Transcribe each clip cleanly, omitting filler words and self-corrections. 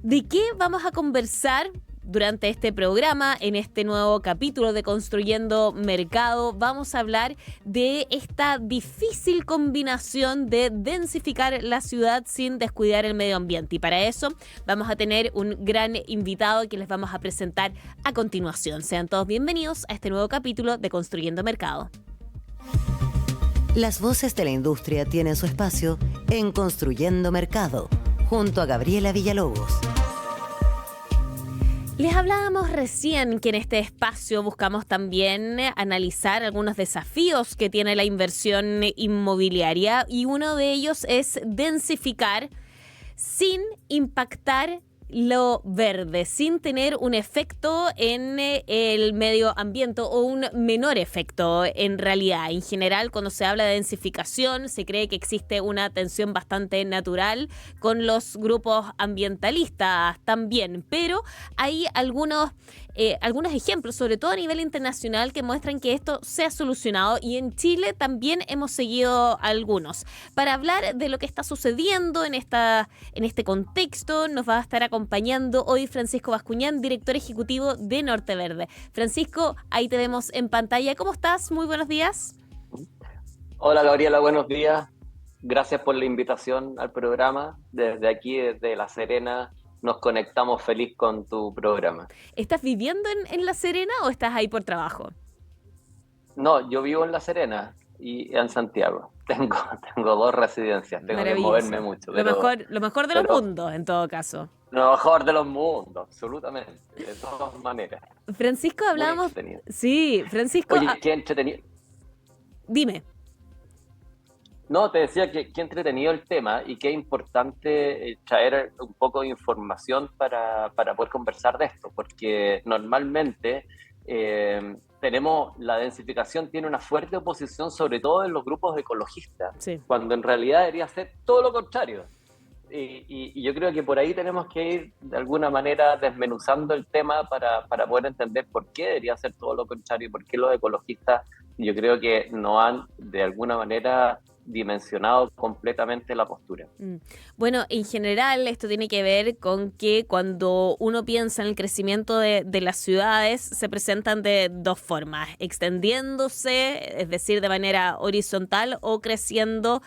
¿De qué vamos a conversar durante este programa? En este nuevo capítulo de Construyendo Mercado vamos a hablar de esta difícil combinación de densificar la ciudad sin descuidar el medio ambiente. Y para eso vamos a tener un gran invitado que les vamos a presentar a continuación. Sean todos bienvenidos a este nuevo capítulo de Construyendo Mercado. Las voces de la industria tienen su espacio en Construyendo Mercado, junto a Gabriela Villalobos. Les hablábamos recién que en este espacio buscamos también analizar algunos desafíos que tiene la inversión inmobiliaria y uno de ellos es densificar sin impactar lo verde, sin tener un efecto en el medio ambiente o un menor efecto en realidad. En general, cuando se habla de densificación, se cree que existe una tensión bastante natural con los grupos ambientalistas también, pero hay algunos ejemplos, sobre todo a nivel internacional, que muestran que esto se ha solucionado y en Chile también hemos seguido algunos. Para hablar de lo que está sucediendo en este contexto, nos va a estar acompañando hoy Francisco Bascuñán, director ejecutivo de Norte Verde. Francisco, ahí te vemos en pantalla. ¿Cómo estás? Muy buenos días. Hola Gabriela, buenos días. Gracias por la invitación al programa. Desde aquí, desde La Serena, nos conectamos feliz con tu programa. ¿Estás viviendo en La Serena o estás ahí por trabajo? No, yo vivo en La Serena y en Santiago. Tengo dos residencias, tengo que moverme mucho. Lo mejor de los mundos, en todo caso. Lo mejor de los mundos, absolutamente, de todas maneras. Francisco, hablábamos... Sí, Francisco... Oye, qué entretenido. Dime. No, te decía que qué entretenido el tema y qué importante traer un poco de información para poder conversar de esto, porque normalmente la densificación tiene una fuerte oposición, sobre todo en los grupos ecologistas, sí, cuando en realidad debería ser todo lo contrario. Y yo creo que por ahí tenemos que ir de alguna manera desmenuzando el tema para poder entender por qué debería ser todo lo contrario y por qué los ecologistas, yo creo que no han de alguna manera dimensionado completamente la postura. Bueno, en general esto tiene que ver con que cuando uno piensa en el crecimiento de las ciudades se presentan de dos formas, extendiéndose, es decir, de manera horizontal, o creciendo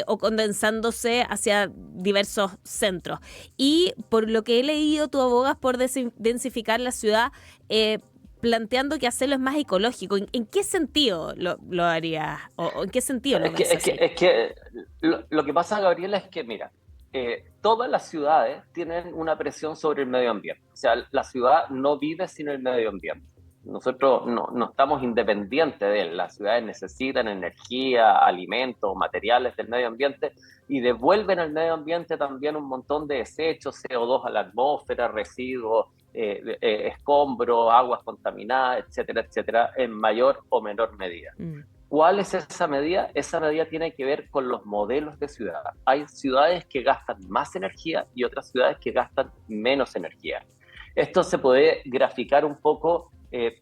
o condensándose hacia diversos centros. Y por lo que he leído, tú abogas por densificar la ciudad, planteando que hacerlo es más ecológico. ¿En qué sentido lo harías? ¿O en qué sentido lo ves así? Lo que pasa, Gabriela, es que, mira, todas las ciudades tienen una presión sobre el medio ambiente. O sea, la ciudad no vive sin el medio ambiente. Nosotros no estamos independientes de él. Las ciudades necesitan energía, alimentos, materiales del medio ambiente y devuelven al medio ambiente también un montón de desechos, CO2 a la atmósfera, residuos, escombros, aguas contaminadas, etcétera, etcétera, en mayor o menor medida. ¿Cuál es esa medida? Esa medida tiene que ver con los modelos de ciudad. Hay ciudades que gastan más energía y otras ciudades que gastan menos energía. Esto se puede graficar un poco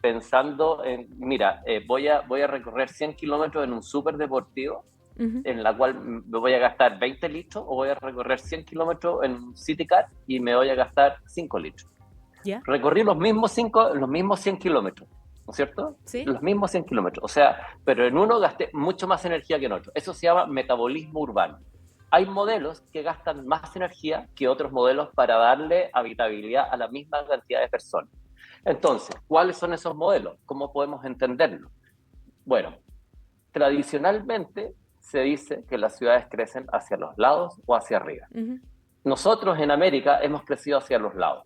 pensando en, mira, voy a recorrer 100 kilómetros en un súper deportivo, en la cual me voy a gastar 20 litros, o voy a recorrer 100 kilómetros en un City Car y me voy a gastar 5 litros. ¿Yeah? Recorrí los mismos 100 kilómetros, ¿no es cierto? ¿Sí? Los mismos 100 kilómetros. O sea, pero en uno gasté mucho más energía que en otro. Eso se llama metabolismo urbano. Hay modelos que gastan más energía que otros modelos para darle habitabilidad a la misma cantidad de personas. Entonces, ¿cuáles son esos modelos? ¿Cómo podemos entenderlos? Bueno, tradicionalmente se dice que las ciudades crecen hacia los lados o hacia arriba. Nosotros en América hemos crecido hacia los lados.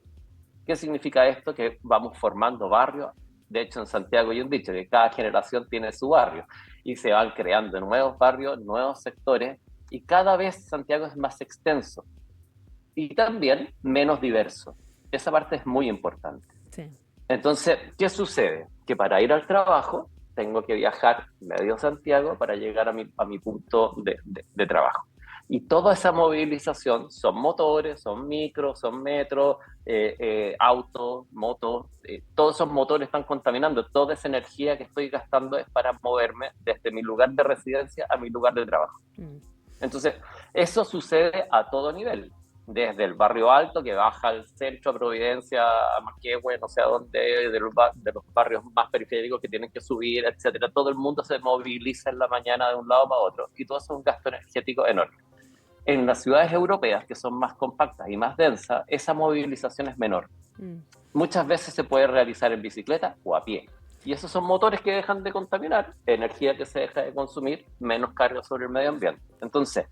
¿Qué significa esto? Que vamos formando barrios. De hecho, en Santiago hay un dicho que cada generación tiene su barrio y se van creando nuevos barrios, nuevos sectores, y cada vez Santiago es más extenso y también menos diverso. Esa parte es muy importante. Sí. Entonces, ¿qué sucede? Que para ir al trabajo tengo que viajar medio Santiago para llegar a mi punto de trabajo. Y toda esa movilización son motores, son micros, son metros, autos, motos, todos esos motores están contaminando. Toda esa energía que estoy gastando es para moverme desde mi lugar de residencia a mi lugar de trabajo. Entonces, eso sucede a todo nivel. desde el barrio alto que baja al centro, a Providencia, a Manquehue, no sé a dónde, de los barrios más periféricos que tienen que subir, etcétera. Todo el mundo se moviliza en la mañana de un lado para otro y todo eso es un gasto energético enorme. En las ciudades europeas, que son más compactas y más densas, esa movilización es menor. Muchas veces se puede realizar en bicicleta o a pie. Y esos son motores que dejan de contaminar, energía que se deja de consumir, menos carga sobre el medio ambiente. Entonces,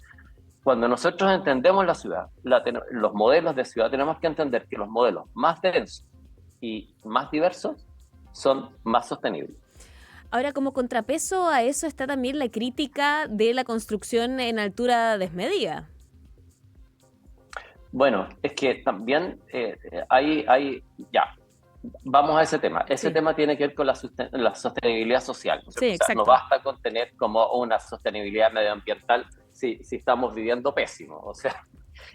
cuando nosotros entendemos la ciudad, los modelos de ciudad, tenemos que entender que los modelos más densos y más diversos son más sostenibles. Ahora, como contrapeso a eso está también la crítica de la construcción en altura desmedida. Bueno, es que también vamos a ese tema. Ese tema tiene que ver con la sostenibilidad social. ¿No? Sí, o sea, no basta con tener como una sostenibilidad medioambiental si estamos viviendo pésimo. O sea,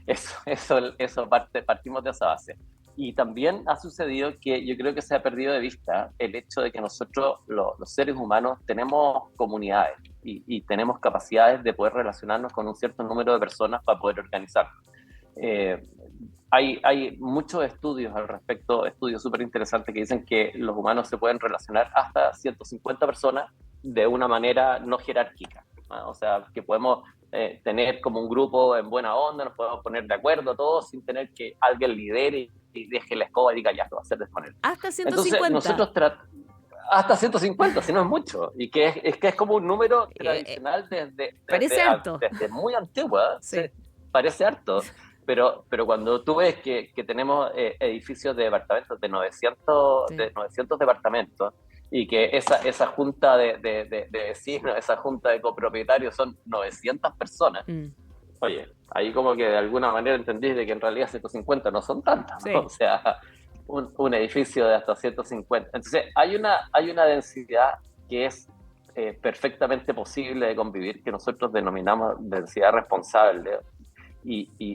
eso partimos de esa base. Y también ha sucedido que yo creo que se ha perdido de vista el hecho de que nosotros, los seres humanos, tenemos comunidades y tenemos capacidades de poder relacionarnos con un cierto número de personas para poder organizarnos. Hay muchos estudios al respecto, estudios súper interesantes que dicen que los humanos se pueden relacionar hasta 150 personas de una manera no jerárquica, ¿no? O sea, que podemos tener como un grupo en buena onda, nos podemos poner de acuerdo todos sin tener que alguien lidere y deje la escoba y diga ya, lo va a hacer de esta manera. Hasta 150. Entonces nosotros hasta 150, si no es mucho, y que es como un número tradicional desde muy antigua, sí. Parece harto. Pero cuando tú ves que tenemos edificios de departamentos de 900 departamentos y que esa junta de vecinos, esa junta de copropietarios son 900 personas, oye, ahí como que de alguna manera entendís de que en realidad 150 no son tantas, ¿no? Sí. O sea, un edificio de hasta 150. Entonces hay una densidad que es perfectamente posible de convivir, que nosotros denominamos densidad responsable,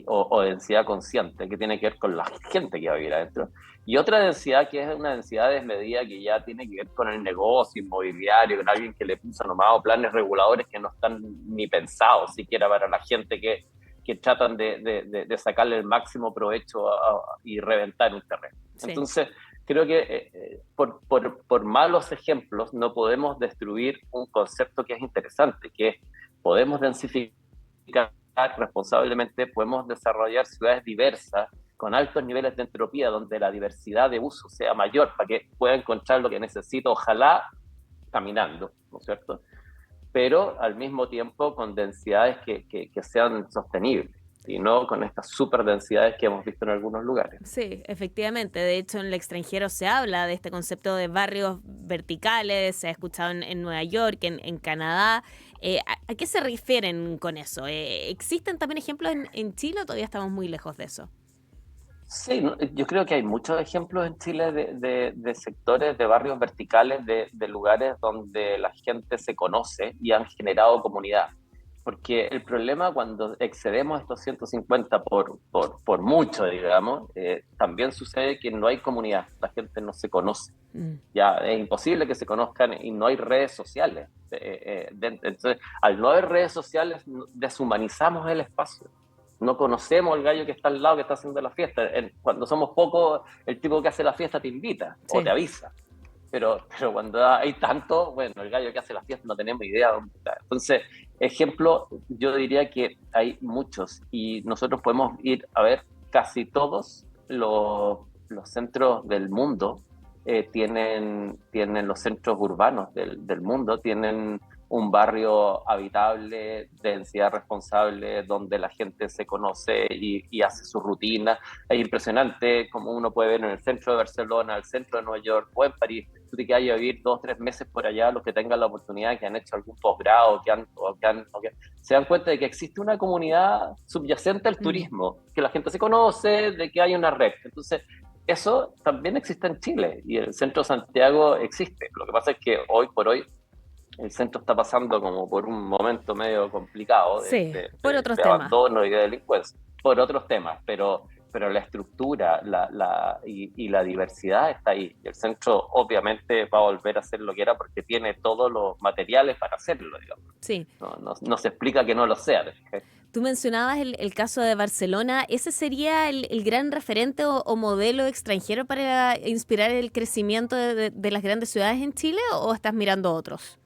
o densidad consciente, que tiene que ver con la gente que va a vivir adentro, y otra densidad que es una densidad desmedida que ya tiene que ver con el negocio inmobiliario, con alguien que le puso nomás planes reguladores que no están ni pensados siquiera para la gente que tratan de sacarle el máximo provecho y reventar un terreno. Sí. Entonces, creo que por malos ejemplos no podemos destruir un concepto que es interesante, que es podemos densificar responsablemente, podemos desarrollar ciudades diversas con altos niveles de entropía, donde la diversidad de uso sea mayor, para que pueda encontrar lo que necesito, ojalá caminando, ¿no es cierto? Pero al mismo tiempo con densidades que sean sostenibles, y no con estas superdensidades que hemos visto en algunos lugares. Sí, efectivamente. De hecho, en el extranjero se habla de este concepto de barrios verticales, se ha escuchado en Nueva York, en Canadá. ¿A qué se refieren con eso? ¿Existen también ejemplos en Chile o todavía estamos muy lejos de eso? Sí, yo creo que hay muchos ejemplos en Chile de sectores, de barrios verticales, de lugares donde la gente se conoce y han generado comunidad. Porque el problema cuando excedemos estos 150 por mucho, digamos, también sucede que no hay comunidad, la gente no se conoce. Ya es imposible que se conozcan y no hay redes sociales. Entonces, al no haber redes sociales, deshumanizamos el espacio. No conocemos al gallo que está al lado, que está haciendo la fiesta. Cuando somos pocos, el tipo que hace la fiesta te invita o te avisa. Pero cuando hay tanto, bueno, el gallo que hace la fiesta no tenemos idea de dónde está. Entonces, ejemplo, yo diría que hay muchos y nosotros podemos ir a ver casi todos los centros del mundo, tienen los centros urbanos del mundo, tienen un barrio habitable, de densidad responsable, donde la gente se conoce y hace su rutina. Es impresionante como uno puede ver en el centro de Barcelona, el centro de Nueva York o en París. Tú te quedas a vivir 2 o 3 meses por allá, los que tengan la oportunidad, que han hecho algún posgrado, se dan cuenta de que existe una comunidad subyacente al turismo, que la gente se conoce, de que hay una red. Entonces, eso también existe en Chile y el centro de Santiago existe. Lo que pasa es que hoy por hoy el centro está pasando como por un momento medio complicado por otros de temas. Abandono y de delincuencia, por otros temas, pero pero la estructura y la diversidad está ahí. Y el centro obviamente va a volver a hacer lo que era porque tiene todos los materiales para hacerlo, digamos. Sí. No se explica que no lo sea. Tú mencionabas el caso de Barcelona. ¿Ese sería el gran referente o modelo extranjero para inspirar el crecimiento de las grandes ciudades en Chile, o estás mirando otros?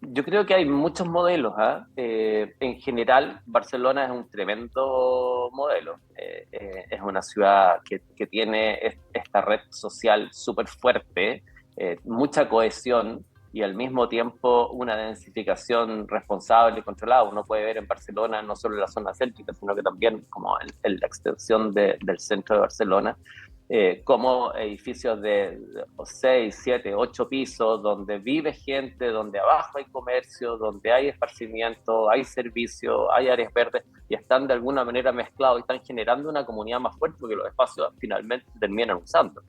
Yo creo que hay muchos modelos. En general, Barcelona es un tremendo modelo. Es una ciudad que tiene esta red social súper fuerte, mucha cohesión y al mismo tiempo una densificación responsable y controlada. Uno puede ver en Barcelona no solo la zona céntrica, sino que también como en la extensión del centro de Barcelona, como edificios de 6, 7, 8 pisos, donde vive gente, donde abajo hay comercio, donde hay esparcimiento, hay servicio, hay áreas verdes, y están de alguna manera mezclados y están generando una comunidad más fuerte porque los espacios finalmente terminan usando.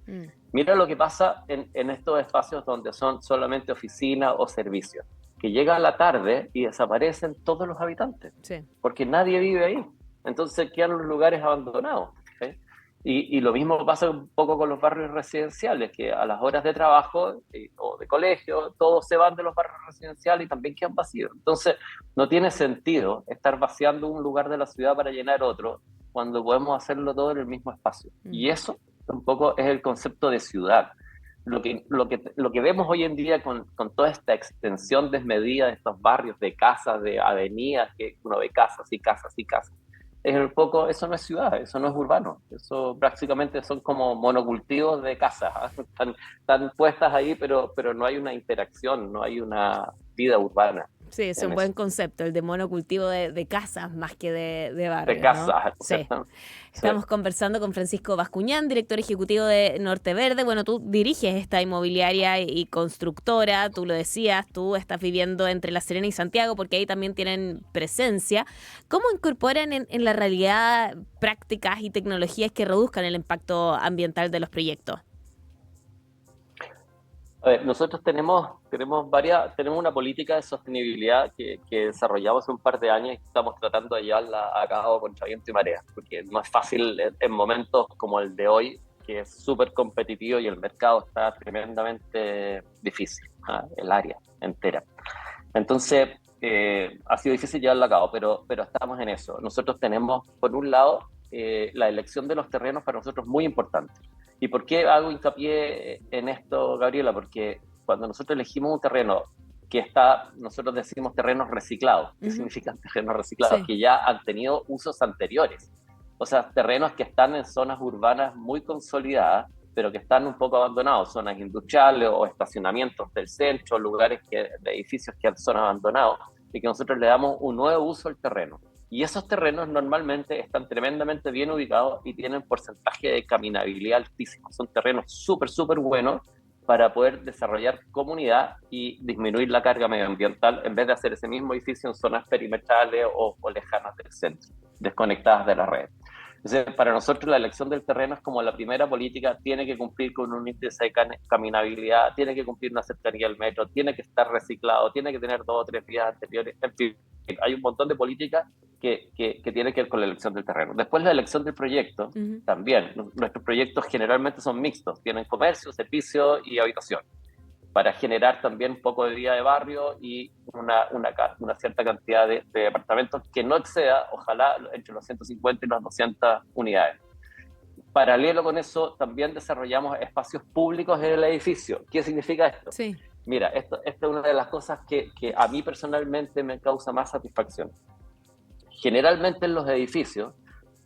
Mira lo que pasa en estos espacios donde son solamente oficinas o servicios, que llega a la tarde y desaparecen todos los habitantes, Sí. porque nadie vive ahí. Entonces quedan los lugares abandonados. Y lo mismo pasa un poco con los barrios residenciales, que a las horas de trabajo o de colegio, todos se van de los barrios residenciales y también quedan vacíos. Entonces, no tiene sentido estar vaciando un lugar de la ciudad para llenar otro, cuando podemos hacerlo todo en el mismo espacio. Y eso un poco es el concepto de ciudad. Lo que vemos hoy en día con toda esta extensión desmedida de estos barrios, de casas, de avenidas, que uno ve casas y casas y casas, es un poco, eso no es ciudad, eso no es urbano, eso prácticamente son como monocultivos de casas, están puestas ahí, pero no hay una interacción, no hay una vida urbana. Sí, es un buen concepto, el de monocultivo de casas más que de barrios, de casas, ¿no? Sí. Estamos conversando con Francisco Bascuñán, director ejecutivo de Norte Verde. Bueno, tú diriges esta inmobiliaria y constructora, tú lo decías, tú estás viviendo entre La Serena y Santiago porque ahí también tienen presencia. ¿Cómo incorporan en la realidad prácticas y tecnologías que reduzcan el impacto ambiental de los proyectos? A ver, nosotros tenemos una política de sostenibilidad que desarrollamos hace un par de años y estamos tratando de llevarla a cabo contra viento y marea, porque no es fácil en momentos como el de hoy, que es súper competitivo y el mercado está tremendamente difícil, el área entera. Entonces, ha sido difícil llevarla a cabo, pero estamos en eso. Nosotros tenemos, por un lado, la elección de los terrenos para nosotros es muy importante. ¿Y por qué hago hincapié en esto, Gabriela? Porque cuando nosotros elegimos un terreno que está, nosotros decimos terrenos reciclados. ¿Qué significan terrenos reciclados? Sí. Que ya han tenido usos anteriores. O sea, terrenos que están en zonas urbanas muy consolidadas, pero que están un poco abandonados, zonas industriales o estacionamientos del centro, lugares de edificios que son abandonados, y que nosotros le damos un nuevo uso al terreno. Y esos terrenos normalmente están tremendamente bien ubicados y tienen porcentaje de caminabilidad altísimo. Son terrenos súper, súper buenos para poder desarrollar comunidad y disminuir la carga medioambiental en vez de hacer ese mismo edificio en zonas perimetrales o lejanas del centro, desconectadas de la red. Entonces, para nosotros la elección del terreno es como la primera política, tiene que cumplir con un índice de caminabilidad, tiene que cumplir una cercanía al metro, tiene que estar reciclado, tiene que tener 2 o 3 vías anteriores, en fin, hay un montón de políticas que tiene que ver con la elección del terreno. Después la elección del proyecto, también, nuestros proyectos generalmente son mixtos, tienen comercio, servicio y habitación, para generar también un poco de vida de barrio y una cierta cantidad de departamentos que no exceda, ojalá, entre los 150 y las 200 unidades. Paralelo con eso, también desarrollamos espacios públicos en el edificio. ¿Qué significa esto? Sí. Mira, esta es una de las cosas que a mí personalmente me causa más satisfacción. Generalmente en los edificios,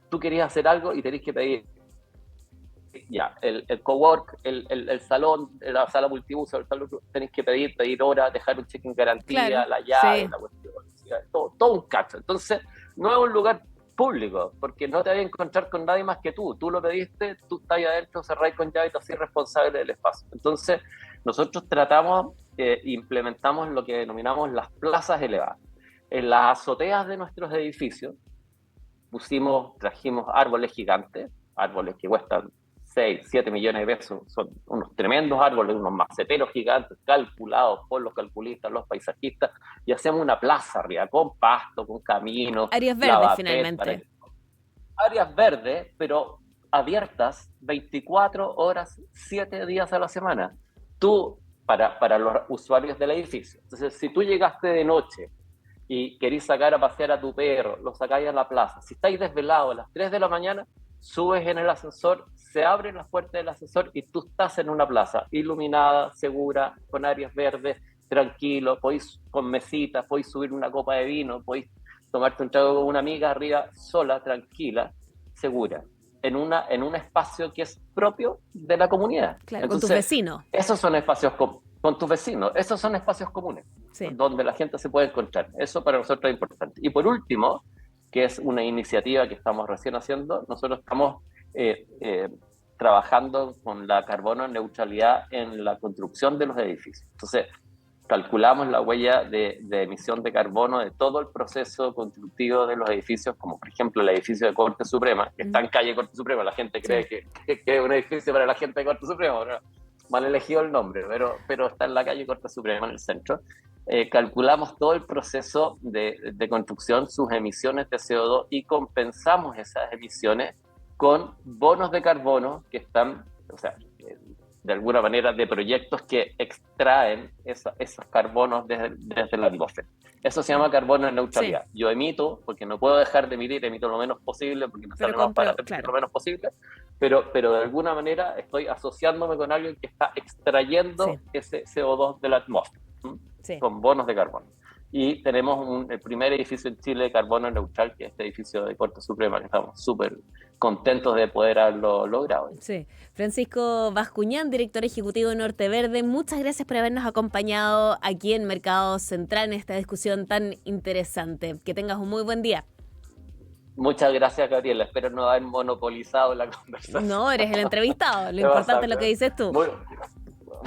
tú querías hacer algo y tenés que pedir ya, el cowork, el salón, la sala multiuso, el salón, tenés que pedir horas, dejar un cheque en garantía, claro, la llave, sí, la cuestión, todo un cacho. Entonces, no es un lugar público, porque no te vas a encontrar con nadie más que tú lo pediste, tú estás ahí adentro, cerráis con llave y tú así responsable del espacio. Entonces, nosotros tratamos, implementamos lo que denominamos las plazas elevadas. En las azoteas de nuestros edificios trajimos árboles gigantes, árboles que cuestan 6, 7 millones de pesos, son unos tremendos árboles, unos maceteros gigantes calculados por los calculistas, los paisajistas, y hacemos una plaza arriba con pasto, con caminos. Áreas verdes finalmente. áreas verdes, pero abiertas 24 horas, 7 días a la semana. Para los usuarios del edificio. Entonces, si tú llegaste de noche y querís sacar a pasear a tu perro, lo sacáis a la plaza. Si estáis desvelados a las 3 de la mañana, subes en el ascensor, se abren las puertas del ascensor y tú estás en una plaza iluminada, segura, con áreas verdes, tranquilo, podéis con mesitas, podéis subir una copa de vino, podéis tomarte un trago con una amiga arriba, sola, tranquila, segura, en un espacio que es propio de la comunidad. Claro, Entonces, con tus vecinos. Esos son espacios con tus vecinos, esos son espacios comunes, Sí. donde la gente se puede encontrar. Eso para nosotros es importante. Y por último, que es una iniciativa que estamos recién haciendo, nosotros estamos trabajando con la carbono neutralidad en la construcción de los edificios. Entonces, calculamos la huella de emisión de carbono de todo el proceso constructivo de los edificios, como por ejemplo el edificio de Corte Suprema, que está en calle Corte Suprema. La gente cree que es un edificio para la gente de Corte Suprema, ¿no? Mal elegido el nombre, pero está en la calle Corte Suprema, en el centro. Calculamos todo el proceso de construcción, sus emisiones de CO2 y compensamos esas emisiones con bonos de carbono que están, o sea, de alguna manera, de proyectos que extraen esos carbonos desde la atmósfera. Eso se llama carbono en neutralidad. Sí. Yo emito, porque no puedo dejar de emitir, emito lo menos posible, porque me sale más barato lo menos posible, pero de alguna manera estoy asociándome con alguien que está extrayendo ese CO2 de la atmósfera, con bonos de carbono. Y tenemos el primer edificio en Chile de carbono neutral, que es este edificio de Corte Suprema, que estamos súper contentos de poder haberlo logrado. Sí. Francisco Bascuñán, director ejecutivo de Norte Verde, muchas gracias por habernos acompañado aquí en Mercado Central en esta discusión tan interesante. Que tengas un muy buen día. Muchas gracias, Gabriela. Espero no haber monopolizado la conversación. No, eres el entrevistado. Lo importante es lo que dices tú.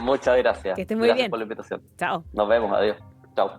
Muchas gracias. Que estés muy bien. Gracias por la invitación. Chao. Nos vemos. Adiós. Chao.